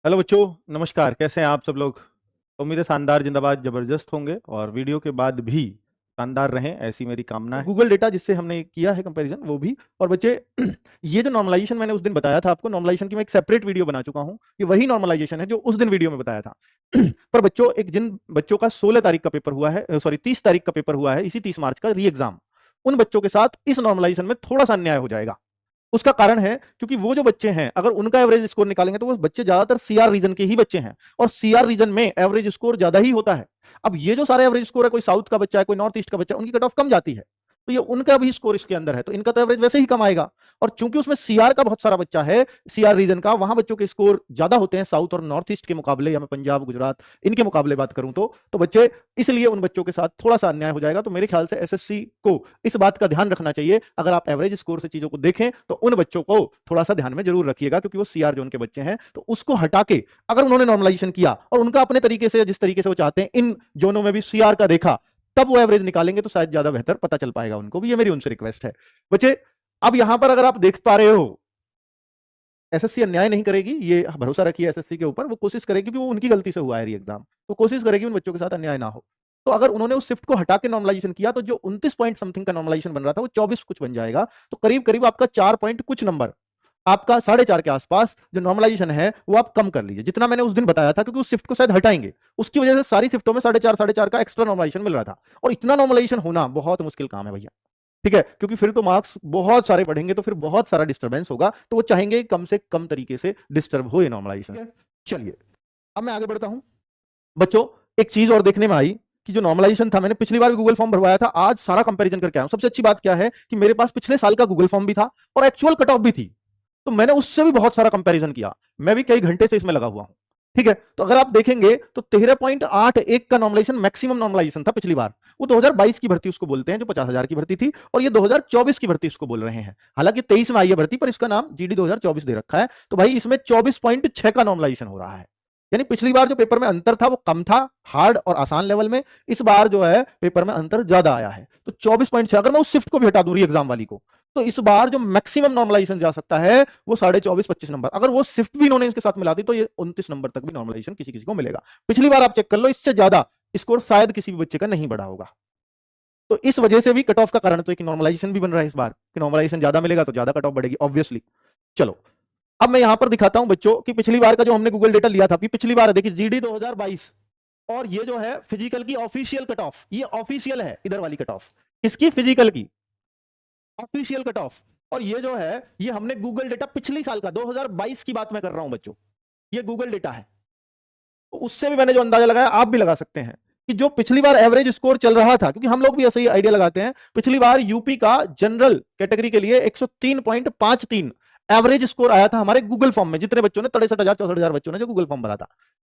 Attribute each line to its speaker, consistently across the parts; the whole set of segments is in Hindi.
Speaker 1: हेलो बच्चों, नमस्कार। कैसे हैं आप सब लोग? उम्मीद है शानदार, जिंदाबाद, जबरदस्त होंगे और वीडियो के बाद भी शानदार रहें, ऐसी मेरी कामना है। गूगल डेटा जिससे हमने किया है कंपैरिजन, वो भी। और बच्चे ये जो नॉर्मलाइजेशन मैंने उस दिन बताया था आपको, नॉर्मलाइजेशन की मैं एक सेपरेट वीडियो बना चुका हूं। ये वही नॉर्मलाइजेशन है जो उस दिन वीडियो में बताया था। पर बच्चों, जिन बच्चों का 16 तारीख का पेपर हुआ है, सॉरी 30 तारीख का पेपर हुआ है, इसी 30 मार्च का री एग्जाम, उन बच्चों के साथ इस नॉर्मलाइजेशन में थोड़ा सा अन्याय हो जाएगा। उसका कारण है क्योंकि वो जो बच्चे हैं, अगर उनका एवरेज स्कोर निकालेंगे तो वो बच्चे ज्यादातर सीआर रीजन के ही बच्चे हैं, और सीआर रीजन में एवरेज स्कोर ज्यादा ही होता है। अब ये जो सारे एवरेज स्कोर है, कोई साउथ का बच्चा है, कोई नॉर्थ ईस्ट का बच्चा है, उनकी कट ऑफ कम जाती है, तो ये उनका भी स्कोर इसके अंदर है, तो इनका तो एवरेज वैसे ही कम आएगा। और चूंकि उसमें सीआर का बहुत सारा बच्चा है, सीआर रीजन का, वहां बच्चों के स्कोर ज्यादा होते हैं साउथ और नॉर्थ ईस्ट के मुकाबले, या मैं पंजाब, गुजरात, इनके मुकाबले बात करूं तो बच्चे, इसलिए उन बच्चों के साथ थोड़ा सा अन्याय हो जाएगा। तो मेरे ख्याल से एसएससी को इस बात का ध्यान रखना चाहिए। अगर आप एवरेज स्कोर से चीजों को देखें तो उन बच्चों को थोड़ा सा ध्यान में जरूर रखिएगा, क्योंकि वो सीआर जोन के बच्चे हैं। तो उसको हटा के अगर उन्होंने नॉर्मलाइजेशन किया और उनका अपने तरीके से, जिस तरीके से वो चाहते हैं, इन जोनों में भी सीआर का देखा, तब वो एवरेज निकालेंगे तो शायद ज्यादा बेहतर पता चल पाएगा उनको भी। ये मेरी उनसे रिक्वेस्ट है बच्चे। अब यहां पर अगर आप देख पा रहे हो, एसएससी अन्याय नहीं करेगी, ये भरोसा रखिए एसएससी के ऊपर। वो कोशिश करेगी, क्योंकि वो उनकी गलती से हुआ है री एग्जाम, तो कोशिश करेगी उन बच्चों के साथ अन्याय ना हो। तो अगर उन्होंने उस शिफ्ट को हटा के नॉर्मलाइजेशन किया, तो जो 29 पॉइंट समथिंग का नॉर्मलाइजेशन बन रहा था, वो 24 कुछ बन जाएगा। तो करीब करीब आपका 4 पॉइंट कुछ नंबर, आपका 4.5 के आसपास जो नॉर्मलाइजेशन है, वो आप कम कर लीजिए, जितना मैंने उस दिन बताया था। क्योंकि उस शिफ्ट को शायद हटाएंगे, उसकी वजह से सारी शिफ्टों में 4.5 का एक्स्ट्रा नॉर्मलाइजेशन मिल रहा था। और इतना नॉर्मलाइजेशन होना बहुत मुश्किल काम है भैया, ठीक है? क्योंकि फिर तो मार्क्स बहुत सारे बढ़ेंगे, तो फिर बहुत सारा डिस्टर्बेंस होगा। तो वो चाहेंगे कम से कम तरीके से डिस्टर्ब हो ये नॉर्मलाइजेशन। चलिए, अब मैं आगे बढ़ता हूं बच्चों। एक चीज और देखने में आई कि जो नॉर्मलाइजेशन था, मैंने पिछली बार गूगल फॉर्म भरवाया था, आज सारा कंपैरिजन करके आया हूं। सबसे अच्छी बात क्या है कि मेरे पास पिछले साल का गूगल फॉर्म भी था और एक्चुअल कट ऑफ भी थी, तो मैंने उससे भी बहुत सारा कंपैरिजन किया। मैं भी कई घंटे से इसमें लगा हुआ हूं, ठीक है? तो अगर आप देखेंगे तो 13.81 का नॉर्मलाइजेशन मैक्सिमम नॉर्मलाइजेशन था पिछली बार। वो 2022 की भर्ती उसको बोलते हैं, जो 50,000 की भर्ती थी, और ये 2024 की भर्ती उसको बोल रहे हैं। हालांकि 23 में आई है भर्ती, पर इसका नाम जीडी 2024 दे रखा है। तो भाई इसमें 24.6 का नॉर्मलाइजेशन हो रहा है। यानी पिछली बार जो पेपर में अंतर था वो कम था, हार्ड और आसान लेवल में। इस बार जो है पेपर में अंतर ज्यादा आया है। तो 24.6, अगर मैं उस शिफ्ट को भी हटा दूं री एग्जाम वाली को, तो इस बार जो मैक्सिमम नॉर्मलाइजेशन जा सकता है वो 24.5-25 नंबर। अगर वो शिफ्ट भी इन्होंने इसके साथ मिला दी, तो ये 29 नंबर तक भी नॉर्मलाइजेशन किसी किसी को मिलेगा। पिछली बार आप चेक कर लो, इससे ज्यादा स्कोर शायद किसी भी बच्चे का नहीं बढ़ा होगा। तो इस वजह से भी कट ऑफ का कारण तो एक नॉर्मलाइजेशन भी बन रहा है इस बार, कि नॉर्मलाइजेशन ज्यादा मिलेगा तो ज्यादा कट ऑफ बढ़ेगी, ऑब्वियसली। चलो, अब मैं यहां पर दिखाता हूं बच्चों कि पिछली बार का जो हमने गूगल डेटा लिया था, पिछली बार देखिए जीडी 2022, और ये जो है फिजिकल की ऑफिशियल कट ऑफ, ये ऑफिशियल है इधर वाली कट ऑफ, इसकी फिजिकल की ऑफिशियल कट ऑफ। और ये जो है, ये हमने गूगल डेटा पिछले साल का 2022 की बात मैं कर रहा हूं बच्चों, ये गूगल डेटा है। तो उससे भी मैंने जो अंदाजा लगाया, आप भी लगा सकते हैं कि जो पिछली बार एवरेज स्कोर चल रहा था, क्योंकि हम लोग भी ऐसे ही आइडिया लगाते हैं। पिछली बार यूपी का जनरल कैटेगरी के लिए 103.53 एवरेज स्कोर आया था हमारे गूगल फॉर्म में, जितने बच्चों ने 63,000 64,000 बच्चों ने जो गूगल फॉर्म भरा था।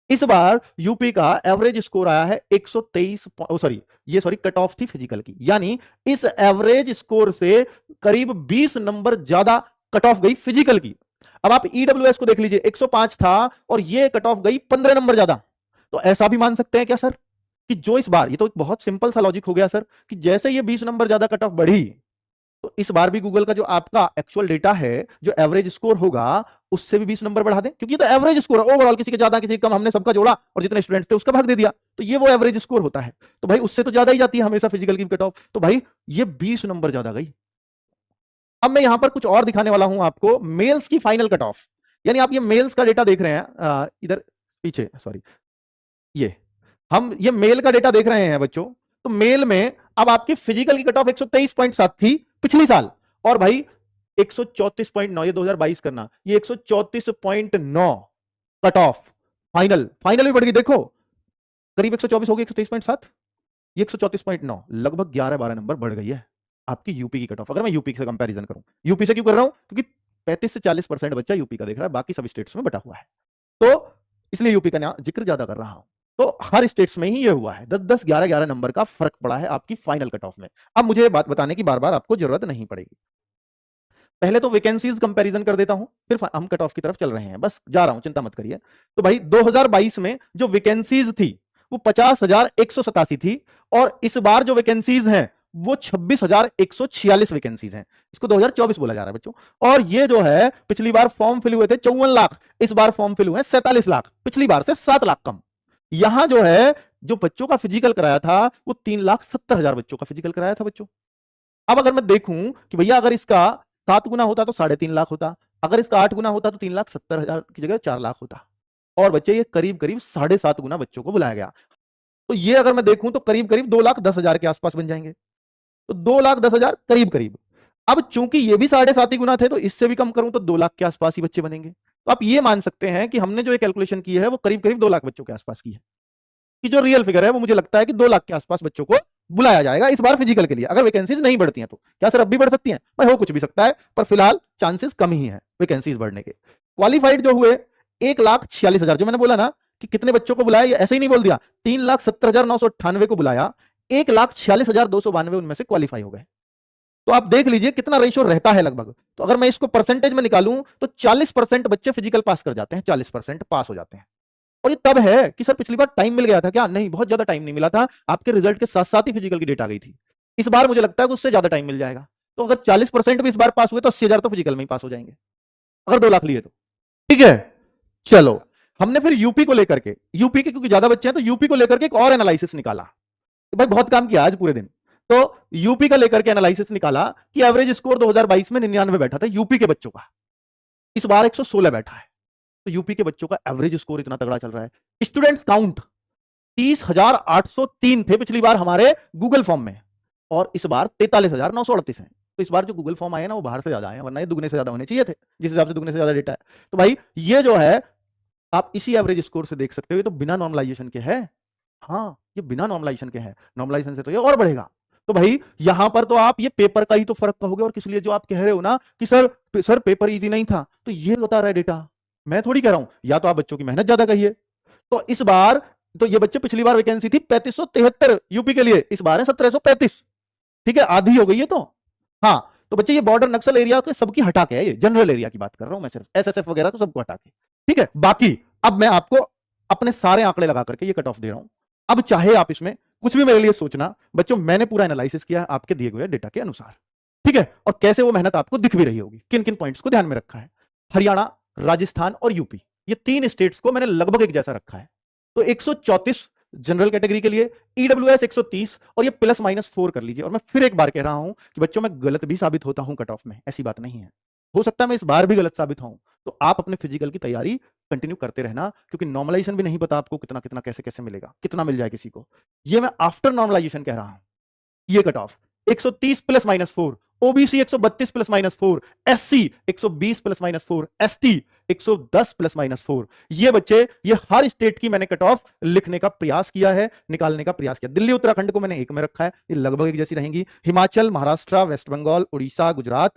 Speaker 1: इस बार यूपी का एवरेज स्कोर आया है 123, सॉरी कट ऑफ थी फिजिकल की, यानी इस एवरेज स्कोर से करीब 20 नंबर ज्यादा कट ऑफ गई फिजिकल की। अब आप ईडब्ल्यूएस को देख लीजिए, 105 था और ये कट ऑफ गई 15 नंबर ज्यादा। तो ऐसा भी मान सकते हैं क्या सर कि जो इस बार, ये तो एक बहुत सिंपल सा लॉजिक हो गया सर, कि जैसे ये 20 नंबर ज्यादा कट ऑफ बढ़ी, तो इस बार भी गूगल का जो आपका एक्चुअल डेटा है, जो एवरेज स्कोर होगा, उससे भी 20 नंबर बढ़ा दें, क्योंकि तो एवरेज स्कोर है ओवरऑल, किसी के ज्यादा किसी के कम, हमने सबका जोड़ा और जितने स्टूडेंट थे उसका भाग दे दिया, तो ये वो एवरेज स्कोर होता है। तो भाई उससे तो ज्यादा ही जाती है हमेशा फिजिकल की कट ऑफ, तो भाई ये 20 नंबर ज्यादा गई। अब मैं यहां पर कुछ और दिखाने वाला हूं आपको, मेल्स की फाइनल कट ऑफ। यानी आप ये मेल्स का डेटा देख रहे हैं, इधर पीछे, सॉरी, ये हम ये मेल का डेटा देख रहे हैं बच्चों। तो मेल में अब आपकी फिजिकल की कट ऑफ 123.7 थी पिछली साल, और भाई 134.9, ये 2022 करना, ये 134.9 कट ऑफ फाइनल, फाइनल भी बढ़ गई। देखो करीब 124 हो गई, 123.7, ये 134.9, लगभग 11-12 नंबर बढ़ गई है आपकी यूपी की कट ऑफ। अगर मैं यूपी से कंपैरिजन करूं, यूपी से क्यों कर रहा हूं, क्योंकि 35 से 40% बच्चा यूपी का देख रहा है, बाकी सब स्टेट्स में बटा हुआ है, तो इसलिए यूपी का जिक्र ज्यादा कर रहा हूं। तो हर स्टेट्स में ही ये हुआ है, 10-10, 11-11 नंबर का फर्क पड़ा है आपकी फाइनल कट ऑफ में। अब मुझे बात बताने की बार बार आपको जरूरत नहीं पड़ेगी। पहले तो वैकेंसीज कंपैरिजन कर देता हूं, फिर हम कट ऑफ की तरफ चल रहे हैं, बस जा रहा हूं, चिंता मत करिए। तो भाई 2022 में जो वैकेंसीज थी वो 50,187 थी, और इस बार जो वैकेंसीज हैं वो 26,146 वैकेंसीज हैं। इसको 2024 बोला जा रहा है बच्चों। और ये जो है पिछली बार फॉर्म फिल हुए थे 54 लाख, इस बार फॉर्म फिल हुए 47 लाख, पिछली बार से 7 लाख कम। यहां जो है जो बच्चों का फिजिकल कराया था वो 3,70,000 बच्चों का फिजिकल कराया था बच्चों। अब अगर मैं देखूं कि भैया अगर इसका 7 गुना होता तो 3.5 लाख होता, अगर इसका 8 गुना होता तो 3,70,000 की जगह 4 लाख होता। और बच्चे ये करीब करीब 7.5 गुना बच्चों को बुलाया गया। तो ये अगर मैं देखूं तो करीब करीब 2,10,000 के आसपास बन जाएंगे। तो 2,10,000 करीब करीब। अब चूंकि ये भी 7.5 ही गुना थे तो इससे भी कम करूं तो 2 लाख के आसपास ही बच्चे बनेंगे। तो आप ये मान सकते हैं कि हमने जो ये कैलकुलेशन की है वो करीब करीब 2 लाख बच्चों के आसपास की है। कि जो रियल फिगर है वो मुझे लगता है कि 2 लाख के आसपास बच्चों को बुलाया जाएगा इस बार फिजिकल के लिए, अगर वैकेंसीज नहीं बढ़ती हैं तो। क्या सर अब भी बढ़ सकती हैं? भाई हो कुछ भी सकता है, पर फिलहाल चांसेस कम ही है वैकेंसीज बढ़ने के। क्वालिफाइड जो हुए 1,46,000, जो मैंने बोला ना कि कितने बच्चों को बुलाया, ऐसे ही नहीं बोल दिया, 3,70,998 को बुलाया, 1,46,292 उनमें से क्वालिफाई हो गए। तो आप देख लीजिए कितना रेशियो रहता है लगभग। तो अगर मैं इसको परसेंटेज में निकालूं तो 40% बच्चे फिजिकल पास कर जाते हैं, 40% पास हो जाते हैं। और ये तब है कि सर पिछली बार टाइम मिल गया था क्या? नहीं, बहुत ज्यादा टाइम नहीं मिला था, आपके रिजल्ट के साथ साथ ही फिजिकल की डेट आ गई थी। इस बार मुझे लगता है कि उससे ज्यादा टाइम मिल जाएगा। तो अगर 40% भी इस बार पास हुए तो 80,000 तो फिजिकल में ही पास हो जाएंगे, अगर 2 लाख लिए तो। ठीक है, चलो हमने फिर यूपी को लेकर के, यूपी के क्योंकि ज्यादा बच्चे हैं तो यूपी को लेकर के एक और एनालिसिस निकाला। तो भाई बहुत काम किया आज पूरे दिन। तो यूपी का लेकर के एनालिसिस निकाला कि एवरेज स्कोर 2022 में 99 बैठा था यूपी के बच्चों का, इस बार 116 बैठा है। तो यूपी के बच्चों का एवरेज स्कोर इतना तगड़ा चल रहा है। स्टूडेंट काउंट 30,803 थे पिछली बार हमारे गूगल फॉर्म में, और इस बार 43,938 है। तो इस बार जो गूगल फॉर्म आए ना वो बाहर से ज्यादा आए, वरना ये दुगने से ज्यादा होने चाहिए थे, जिस हिसाब से दुगने से ज्यादा डेटा है। तो भाई ये जो है आप इसी एवरेज स्कोर से देख सकते हो, ये तो बिना नॉर्मलाइजेशन के है। हाँ, ये बिना नॉर्मलाइजेशन के है, नॉर्मलाइजेशन से तो ये और बढ़ेगा। तो भाई यहां पर तो आप ये पेपर का ही तो फर्क कहोगे, और किस लिए जो आप कह रहे हो ना कि सर पेपर इजी नहीं था, तो ये बता रहा है डेटा, मैं थोड़ी कह रहा हूं। या तो आप बच्चों की मेहनत ज्यादा कहिए। तो इस बार तो ये बच्चे, पिछली बार वैकेंसी थी 3573 यूपी के लिए, इस बार है 1735। ठीक है, आधी हो गई है। तो हाँ, तो बच्चे ये बॉर्डर नक्सल एरिया के सबकी हटा के है, ये जनरल एरिया की बात कर रहा हूं मैं, सिर्फ एसएसएफ वगैरह तो सबको हटा के। ठीक है, बाकी अब मैं आपको अपने सारे आंकड़े लगा करके ये कट ऑफ दे रहा हूं। अब चाहे आप इसमें कुछ भी मेरे लिए सोचना बच्चों, मैंने पूरा एनालिसिस किया है आपके दिए हुए डेटा के अनुसार। ठीक है, और कैसे वो मेहनत आपको दिख भी रही होगी, किन किन पॉइंट्स को ध्यान में रखा है। हरियाणा, राजस्थान और यूपी, ये 3 स्टेट्स को मैंने लगभग एक जैसा रखा है। तो 134 जनरल कैटेगरी के लिए, ईडब्ल्यूएस 130, और ये प्लस माइनस 4 कर लीजिए। और मैं फिर एक बार कह रहा हूं कि बच्चों मैं गलत भी साबित होता हूं कट ऑफ में, ऐसी बात नहीं है, हो सकता है मैं इस बार भी गलत साबित हूं। तो आप अपने फिजिकल की तैयारी कंटिन्यू करते रहना, क्योंकि नॉर्मलाइजेशन भी नहीं पता आपको कितना कितना कैसे कैसे मिलेगा, कितना मिल जाए किसी को। ये मैं आफ्टर नॉर्मलाइजेशन कह रहा हूं। ये cut off 130 plus minus 4, OBC 132 plus minus 4, SC 120 plus minus 4, ST 110 plus minus 4। ये बच्चे, ये हर स्टेट की मैंने कट ऑफ लिखने का प्रयास किया है, निकालने का प्रयास किया। दिल्ली उत्तराखंड को मैंने एक में रखा है, ये लगभग एक जैसी रहेंगी। हिमाचल, महाराष्ट्र, वेस्ट बंगाल, उड़ीसा, गुजरात,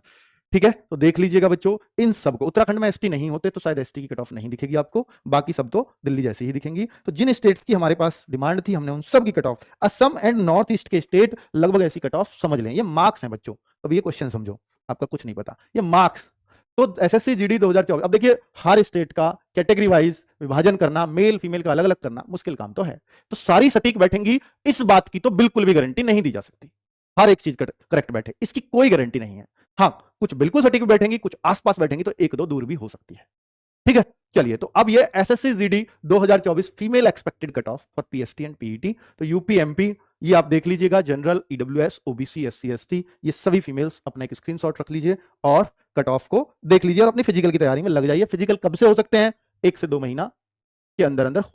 Speaker 1: ठीक है, तो देख लीजिएगा बच्चों इन सबको। उत्तराखंड में एसटी नहीं होते तो शायद एसटी की कट ऑफ नहीं दिखेगी आपको, बाकी सब तो दिल्ली जैसी ही दिखेंगी। तो जिन स्टेट्स की हमारे पास डिमांड थी हमने उन सब की cut off, Assam and north east के स्टेट लगभग ऐसी कट ऑफ समझ लें। ये मार्क्स हैं बच्चों, अब ये क्वेश्चन समझो, आपका कुछ नहीं पता, ये मार्क्स। तो एसएससी जीडी 2024, अब देखिए हर स्टेट का कैटेगरी वाइज विभाजन करना, मेल फीमेल का अलग अलग करना मुश्किल काम तो है। तो सारी सटीक बैठेंगी इस बात की तो बिल्कुल भी गारंटी नहीं दी जा सकती, हर एक चीज करेक्ट बैठे इसकी कोई गारंटी नहीं है। हाँ, कुछ बिल्कुल सटीक भी बैठेंगी, कुछ आसपास बैठेंगी, तो एक दो दूर भी हो सकती है। ठीक है, चलिए, तो अब ये SSC GD 2024 female expected cut off for PST and PET. तो यूपी एमपी ये आप देख लीजिएगा, general, EWS, OBC, SC ST, ये सभी फीमेल्स अपना एक स्क्रीनशॉट रख लीजिए और कट ऑफ को देख लीजिए और अपनी फिजिकल की तैयारी में लग जाइए। फिजिकल कब से हो सकते हैं? 1 से 2 महीना के अंदर अंदर हो